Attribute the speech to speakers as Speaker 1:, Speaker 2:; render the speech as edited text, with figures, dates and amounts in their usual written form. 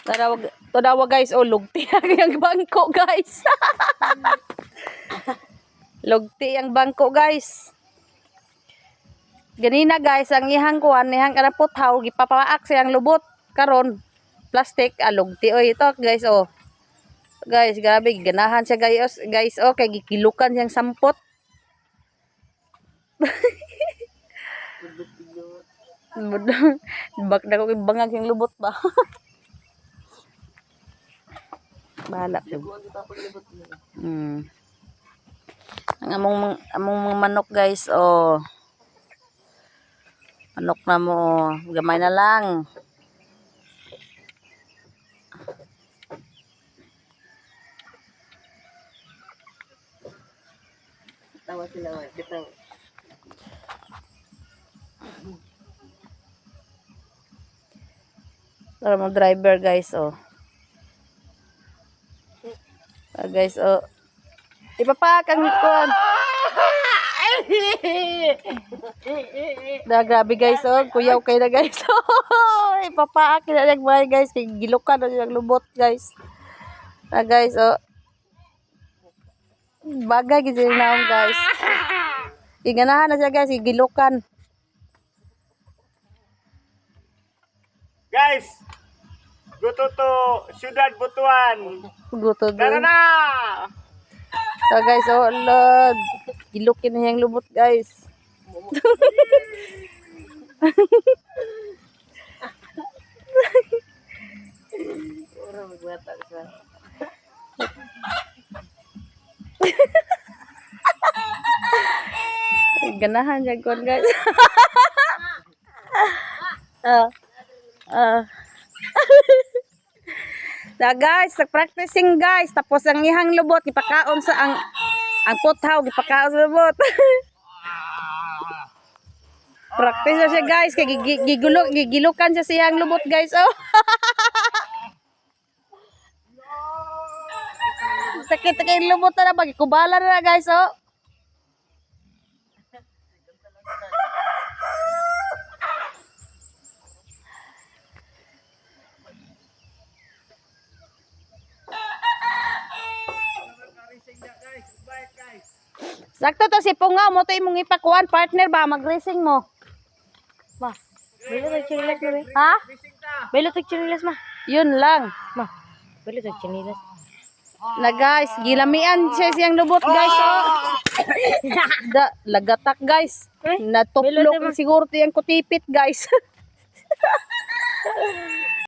Speaker 1: Tanawa guys, oh lugti ang bangko guys. Lugti ang bangko guys. Ganina guys, ang ihang kuan, ihang kanapot haw gipapaak siyang lubot karon plastic lugti oy ito guys oh. Guys, grabe ganahan siya guys oh kay gikilukan siyang sampot. Bak na ko bangag yung lubot ba. Bahala. Ang among mga manok guys oh. Manok na mo, gamay na lang.
Speaker 2: Tawa sila bitaw.
Speaker 1: Para mo driver guys oh. Guys oh. Ipapak ang kuan. Grabe guys oh, kuyaw kay na guys. Ipapak na nagmay guys kay gilukan na yung lubot guys. Guys oh. Bagay gid naon guys. Iganahan na siya guys, gilukan.
Speaker 3: Guys, gusto to Syudad Butuan.
Speaker 1: Gusto
Speaker 3: Tara
Speaker 1: doon.
Speaker 3: na!
Speaker 1: So guys, oh lord. Gilukin na yung lubot guys.
Speaker 2: Ora magwata sa.
Speaker 1: Ganahan dyan ko guys. Na guys, nag-practicing guys. Tapos ang ihang lubot, ipakaon sa ang puthaw, ipakaon sa lubot. Practice na siya guys. Kaya gigilukan siya siyang lubot guys. Oh. Sakit kay lubot na na. Bagikubala na guys. Oh. Sakto to si Pungaw mo to imong ipakuan partner ba mag-racing mo.
Speaker 2: Ma, bilo tag chinilas na.
Speaker 1: Ha?
Speaker 2: Bilo tag chinilas ma.
Speaker 1: Yun lang.
Speaker 2: Ma, bilo tag chinilas.
Speaker 1: Na guys, gilamian siya siyang lubot guys. Oh. Lagatak guys. Natuplok siguro tiyang kutipit guys.